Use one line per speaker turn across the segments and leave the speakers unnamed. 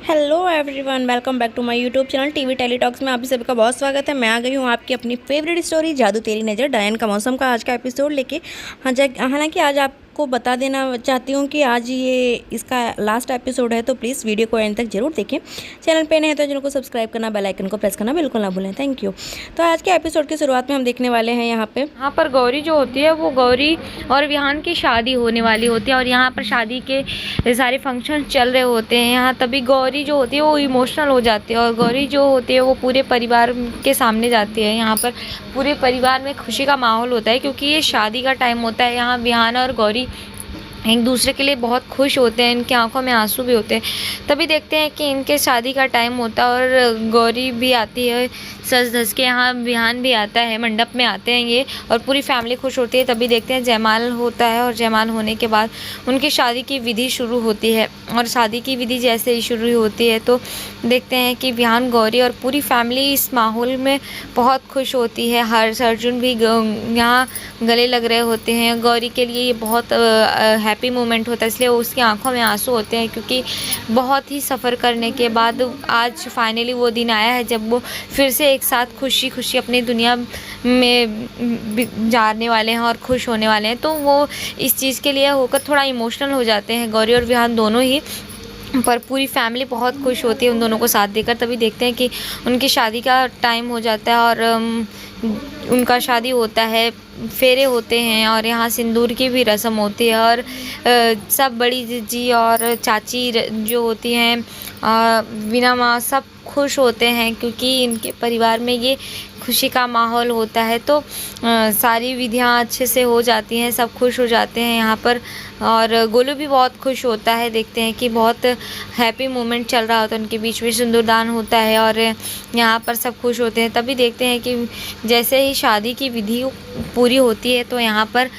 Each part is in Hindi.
Hello everyone, welcome back to my YouTube channel TV tele talks में आप सभी का बहुत स्वागत है। मैं आ गई हूँ आपकी अपनी फेवरेट स्टोरी जादू तेरी नज़र डायन का मौसम का आज का एपिसोड लेके। हालांकि आज आपको बता देना चाहती हूँ कि आज ये इसका लास्ट एपिसोड है, तो प्लीज़ वीडियो को एंड तक जरूर देखें। चैनल पे नए हैं तो चैनल को सब्सक्राइब करना, बेल आइकन को प्रेस करना बिल्कुल ना भूलें। Thank you. तो आज के एपिसोड की शुरुआत में हम देखने वाले हैं यहाँ पर गौरी जो होती है वो गौरी और विहान की शादी होने वाली होती है और यहाँ पर शादी के सारे फंक्शन चल रहे होते हैं। यहाँ तभी गौरी जो होती है वो इमोशनल हो जाती है और गौरी जो होती है वो पूरे परिवार के सामने जाती है। यहाँ पर पूरे परिवार में खुशी का माहौल होता है क्योंकि ये शादी का टाइम होता है। यहाँ विहान और गौरी एक दूसरे के लिए बहुत खुश होते हैं, इनकी आंखों में आंसू भी होते हैं। तभी देखते हैं कि इनके शादी का टाइम होता है और गौरी भी आती है सज धज के, यहाँ विहान भी आता है, मंडप में आते हैं ये और पूरी फैमिली खुश होती है। तभी देखते हैं जयमाल होता है और जयमाल होने के बाद उनकी शादी की विधि शुरू होती है और शादी की विधि जैसे ही शुरू होती है तो देखते हैं कि विहान, गौरी और पूरी फैमिली इस माहौल में बहुत खुश होती है। हर्ष अर्जुन भी यहाँ गले लग रहे होते हैं। गौरी के लिए ये बहुत हैप्पी मोमेंट होता है, इसलिए उसकी आंखों में आंसू होते हैं क्योंकि बहुत ही सफ़र करने के बाद आज फाइनली वो दिन आया है जब वो फिर से एक साथ खुशी खुशी अपनी दुनिया में जाने वाले हैं और खुश होने वाले हैं। तो वो इस चीज़ के लिए होकर थोड़ा इमोशनल हो जाते हैं, गौरी और विहान दोनों ही। पर पूरी फैमिली बहुत खुश होती है उन दोनों को साथ देकर। तभी देखते हैं कि उनकी शादी का टाइम हो जाता है और उनका शादी होता है, फेरे होते हैं और यहाँ सिंदूर की भी रस्म होती है और सब बड़ी जीजी और चाची जो होती हैं, वीना माँ, सब खुश होते हैं क्योंकि इनके परिवार में ये खुशी का माहौल होता है। तो सारी विधियाँ अच्छे से हो जाती हैं, सब खुश हो जाते हैं यहाँ पर और गोलू भी बहुत खुश होता है। देखते हैं कि बहुत हैप्पी मोमेंट चल रहा होता है, उनके बीच में सिंदूरदान होता है और यहाँ पर सब खुश होते हैं। तभी देखते हैं कि जैसे ही शादी की विधि पूरी होती है तो यहाँ पर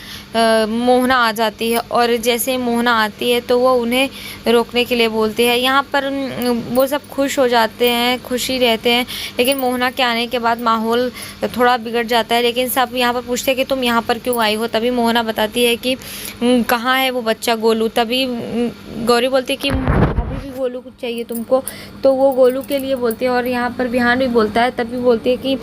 मोहना आ जाती है और जैसे मोहना आती है तो वो उन्हें रोकने के लिए बोलती है। यहाँ पर वो सब खुश हो जाते हैं, खुशी रहते हैं, लेकिन मोहना के आने के बाद माहौल थोड़ा बिगड़ जाता है। लेकिन सब यहाँ पर पूछते हैं कि तुम यहाँ पर क्यों आई हो। तभी मोहना बताती है कि कहाँ है वो बच्चा गोलू। तभी गौरी बोलती है कि अभी भी गोलू कुछ चाहिए तुमको, तो वो गोलू के लिए बोलती है और यहाँ पर विहान भी बोलता है। तभी बोलती है कि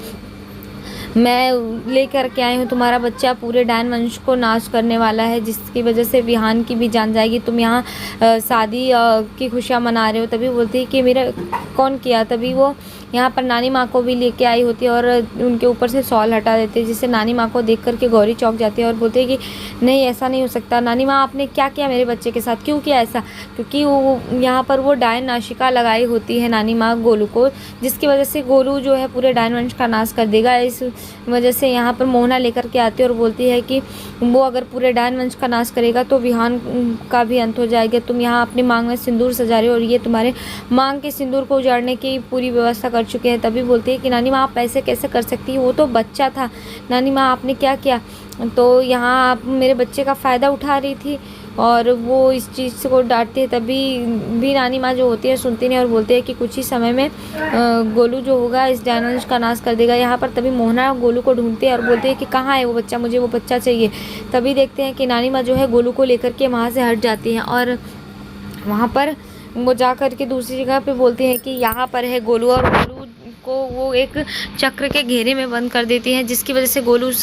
मैं लेकर के आई हूँ तुम्हारा बच्चा, पूरे डायन वंश को नाश करने वाला है, जिसकी वजह से विहान की भी जान जाएगी। तुम यहाँ शादी की खुशियाँ मना रहे हो। तभी बोलती है कि मेरा कौन किया। तभी वो यहाँ पर नानी माँ को भी लेके आई होती है और उनके ऊपर से शॉल हटा देती है, जिससे नानी माँ को देख करके गौरी चौंक जाती है और बोलती है कि नहीं, ऐसा नहीं हो सकता। नानी माँ, आपने क्या किया मेरे बच्चे के साथ, क्यों किया ऐसा? क्योंकि वो यहाँ पर वो डायन नाशिका लगाई होती है नानी माँ गोलू को, जिसकी वजह से गोलू जो है पूरे डायन वंश का नाश कर देगा। इस वजह से यहाँ पर मोहना लेकर के आती है और बोलती है कि वो अगर पूरे डायन वंश का नाश करेगा तो विहान का भी अंत हो जाएगा। तुम यहाँ अपनी मांग में सिंदूर सजा रहे हो और ये तुम्हारे मांग के सिंदूर को उजाड़ने की पूरी व्यवस्था कर चुके हैं। तभी बोलती है कि नानी माँ, आप ऐसे कैसे कर सकती है, वो तो बच्चा था। नानी माँ, आपने क्या किया? तो यहाँ आप मेरे बच्चे का फ़ायदा उठा रही थी और वो इस चीज़ को डांटती है। तभी भी नानी माँ जो होती है सुनती नहीं और बोलती है कि कुछ ही समय में गोलू जो होगा इस डायन वंश का नाश कर देगा। यहाँ पर तभी मोहना गोलू को ढूंढती है और बोलती है कि कहाँ है वो बच्चा, मुझे वो बच्चा चाहिए। तभी देखते हैं कि नानी माँ जो है गोलू को लेकर के वहाँ से हट जाती हैं और वहाँ पर वो जा कर के दूसरी जगह पे बोलती है कि यहाँ पर है गोलू, और गोलू को वो एक चक्र के घेरे में बंद कर देती है, जिसकी वजह से गोलू उस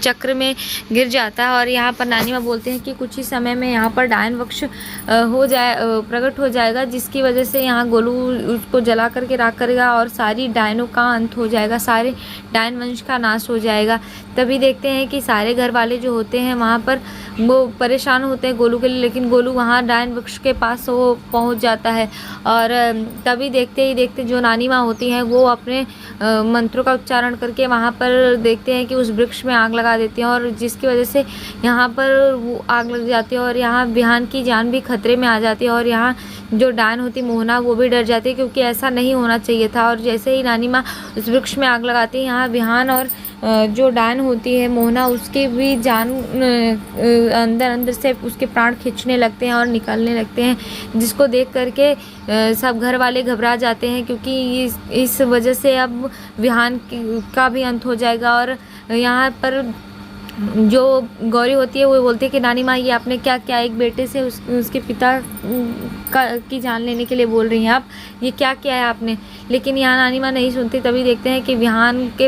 चक्र में गिर जाता है। और यहाँ पर नानी माँ बोलते हैं कि कुछ ही समय में यहाँ पर डायन वंश प्रकट हो जाएगा, जिसकी वजह से यहाँ गोलू उसको जला करके राख करेगा और सारी डायनों का अंत हो जाएगा, सारे डायन वंश का नाश हो जाएगा। तभी देखते हैं कि सारे घर वाले जो होते हैं वहाँ पर वो परेशान होते हैं गोलू के लिए, लेकिन गोलू वहाँ डायन वृक्ष के पास वो पहुँच जाता है। और तभी देखते ही देखते जो नानी माँ होती हैं वो अपने मंत्रों का उच्चारण करके वहाँ पर देखते हैं कि उस वृक्ष में आग लगा देती हैं और जिसकी वजह से यहाँ पर वो आग लग जाती है और यहाँ विहान की जान भी खतरे में आ जाती है। और यहाँ जो डायन होती मोहना वो भी डर जाती है क्योंकि ऐसा नहीं होना चाहिए था। और जैसे ही नानी माँ उस वृक्ष में आग लगाती है, यहाँ विहान और जो डायन होती है मोहना, उसके भी जान अंदर अंदर से उसके प्राण खींचने लगते हैं और निकलने लगते हैं, जिसको देख करके सब घर वाले घबरा जाते हैं क्योंकि इस वजह से अब विहान का भी अंत हो जाएगा। और यहाँ पर जो गौरी होती है वो बोलती है कि नानी माँ, ये आपने क्या किया? एक बेटे से उसके पिता
की जान लेने के लिए बोल रही हैं आप, ये क्या किया है आपने। लेकिन यहाँ नानी माँ नहीं सुनती। तभी देखते हैं कि विहान के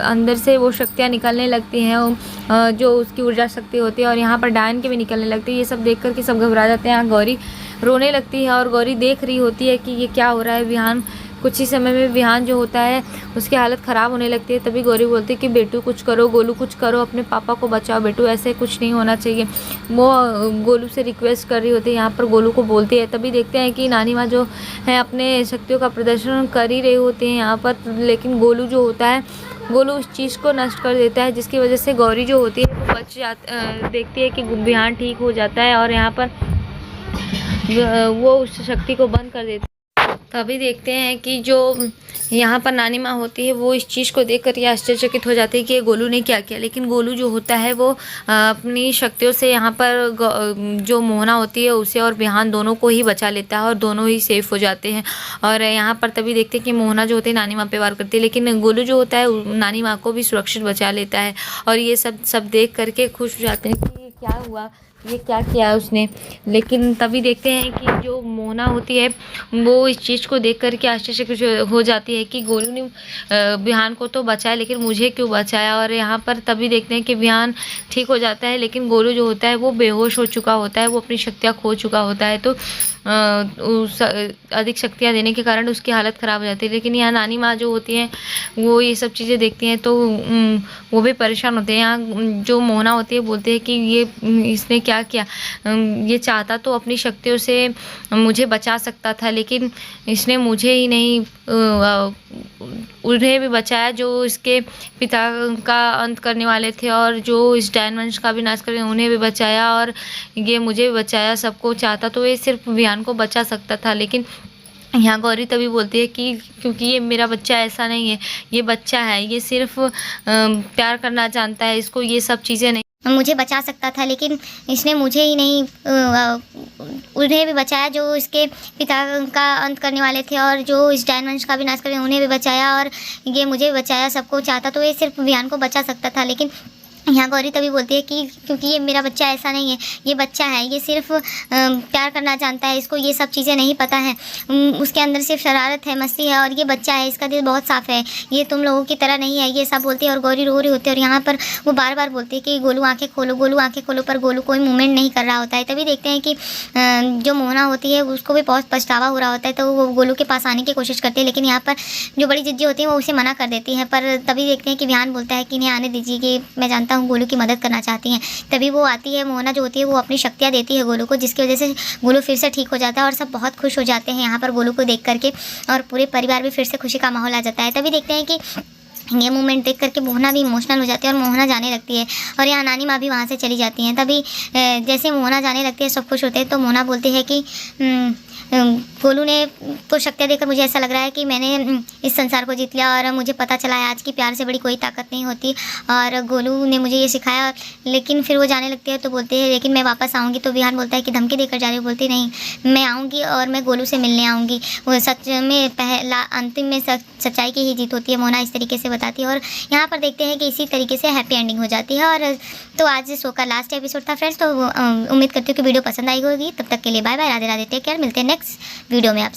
अंदर से वो शक्तियाँ निकलने लगती हैं, जो उसकी ऊर्जा शक्ति होती है, और यहाँ पर डायन के भी निकलने लगती है। ये सब देख कर के सब घबरा जाते हैं। यहाँ गौरी रोने लगती है और गौरी देख रही होती है कि ये क्या हो रहा है। विहान कुछ ही समय में विहान जो होता है उसकी हालत ख़राब होने लगती है। तभी गौरी बोलती है कि बेटू कुछ करो, गोलू कुछ करो, अपने पापा को बचाओ बेटू, ऐसे कुछ नहीं होना चाहिए। वो गोलू से रिक्वेस्ट कर रही होती है, यहाँ पर गोलू को बोलती है। तभी देखते हैं कि नानी माँ जो है अपने शक्तियों का प्रदर्शन कर ही रही होती हैं यहाँ पर, लेकिन गोलू जो होता है गोलू उस चीज़ को नष्ट कर देता है, जिसकी वजह से गौरी जो होती है वो देखती है कि विहान ठीक हो जाता है और यहाँ पर वो उस शक्ति को बंद कर देती है। तभी देखते हैं कि जो यहाँ पर नानी माँ होती है वो इस चीज़ को देखकर ये आश्चर्यचकित हो जाती है कि ये गोलू ने क्या किया। लेकिन गोलू जो होता है वो अपनी शक्तियों से यहाँ पर जो मोहना होती है उसे और विहान दोनों को ही बचा लेता है और दोनों ही सेफ हो जाते हैं। और यहाँ पर तभी देखते हैं कि मोहना जो होती है नानी माँ पे वार करती है, लेकिन गोलू जो होता है नानी माँ को भी सुरक्षित बचा लेता है। और ये सब देख करके खुश हो जाते हैं कि ये क्या हुआ, ये क्या किया उसने। लेकिन तभी देखते हैं कि जो मोहना होती है वो इस चीज़ को देख कर के आश्चर्यचकित हो जाती है कि गोलू ने विहान को तो बचाया, लेकिन मुझे क्यों बचाया। और यहाँ पर तभी देखते हैं कि विहान ठीक हो जाता है, लेकिन गोलू जो होता है वो बेहोश हो चुका होता है, वो अपनी शक्तियाँ खो चुका होता है। तो अधिक शक्तियाँ देने के कारण उसकी हालत ख़राब हो जाती है। लेकिन यहाँ नानी माँ जो होती हैं वो ये सब चीज़ें देखती हैं तो वो भी परेशान होते हैं। यहाँ जो मोहना होती है बोलते हैं कि ये इसने क्या किया, ये चाहता तो अपनी शक्तियों से मुझे बचा सकता था, लेकिन इसने मुझे ही नहीं उन्हें भी बचाया जो इसके पिता का अंत करने वाले थे, और जो इस डायन वंश का भी नाश करने उन्हें भी बचाया, और ये मुझे भी बचाया। सबको चाहता तो ये सिर्फ विहान को बचा सकता था। लेकिन यहाँ गौरी तभी बोलती है कि क्योंकि ये मेरा बच्चा ऐसा नहीं है, ये बच्चा है, ये सिर्फ प्यार करना जानता है, इसको ये सब चीज़ें नहीं।
मुझे बचा सकता था, लेकिन इसने मुझे ही नहीं उन्हें भी बचाया जो इसके पिता का अंत करने वाले थे, और जो इस डायन वंश का भी नाश करने उन्हें भी बचाया, और ये मुझे भी बचाया। सबको चाहता तो ये सिर्फ विहान को बचा सकता था। लेकिन यहाँ गौरी तभी बोलती है कि क्योंकि ये मेरा बच्चा ऐसा नहीं है, ये बच्चा है, ये सिर्फ प्यार करना जानता है, इसको ये सब चीज़ें नहीं पता है, उसके अंदर सिर्फ शरारत है, मस्ती है, और ये बच्चा है, इसका दिल बहुत साफ़ है, ये तुम लोगों की तरह नहीं है। ये सब बोलती है और गौरी रो रही होती है। और यहाँ पर वो बार बार बोलती है कि गोलू आँखें खोलो, गोलू आँखें खोलो, पर गोलू कोई मूवमेंट नहीं कर रहा होता है। तभी देखते हैं कि जो मोहना होती है उसको भी बहुत पछतावा हो रहा होता है, तो वो गोलू के पास आने की कोशिश करती है, लेकिन यहाँ पर जो बड़ी जिद्दी होती है वो उसे मना कर देती है। पर तभी देखते हैं कि विहान बोलता है कि इन्हें आने दीजिए, कि मैं जानता हूँ गोलू की मदद करना चाहती हैं। तभी वो आती है, मोहना जो होती है वो अपनी शक्तियाँ देती है गोलू को, जिसकी वजह से गोलू फिर से ठीक हो जाता है और सब बहुत खुश हो जाते हैं यहाँ पर गोलू को देख करके, और पूरे परिवार भी फिर से खुशी का माहौल आ जाता है। तभी देखते हैं कि ये मूवमेंट देख करके मोहना भी इमोशनल हो जाती है और मोहना जाने लगती है, और यहाँ नानी माँ भी वहाँ से चली जाती हैं। तभी जैसे मोहना जाने लगती है सब खुश होते हैं, तो मोहना बोलती है कि गोलू ने को शक्तियाँ देकर मुझे ऐसा लग रहा है कि मैंने इस संसार को जीत लिया, और मुझे पता चला है आज की प्यार से बड़ी कोई ताकत नहीं होती, और गोलू ने मुझे ये सिखाया। लेकिन फिर वो जाने लगती है तो बोलते हैं लेकिन मैं वापस आऊँगी। तो विहान बोलता है कि धमकी देकर जा रही है। बोलती नहीं, मैं आऊँगी और मैं गोलू से मिलने आऊँगी। वो सच में पहला अंतिम में सच्चाई की ही जीत होती है, मोहना इस तरीके से बताती है। और यहाँ पर देखते हैं कि इसी तरीके से हैप्पी एंडिंग हो जाती है। और तो आज शो का लास्ट एपिसोड था फ्रेंड्स, तो उम्मीद करती हूँ कि वीडियो पसंद आई होगी। तब तक के लिए bye bye, Radhe Radhe, take care. मिलते हैं नेक्स्ट वीडियो में आपसे।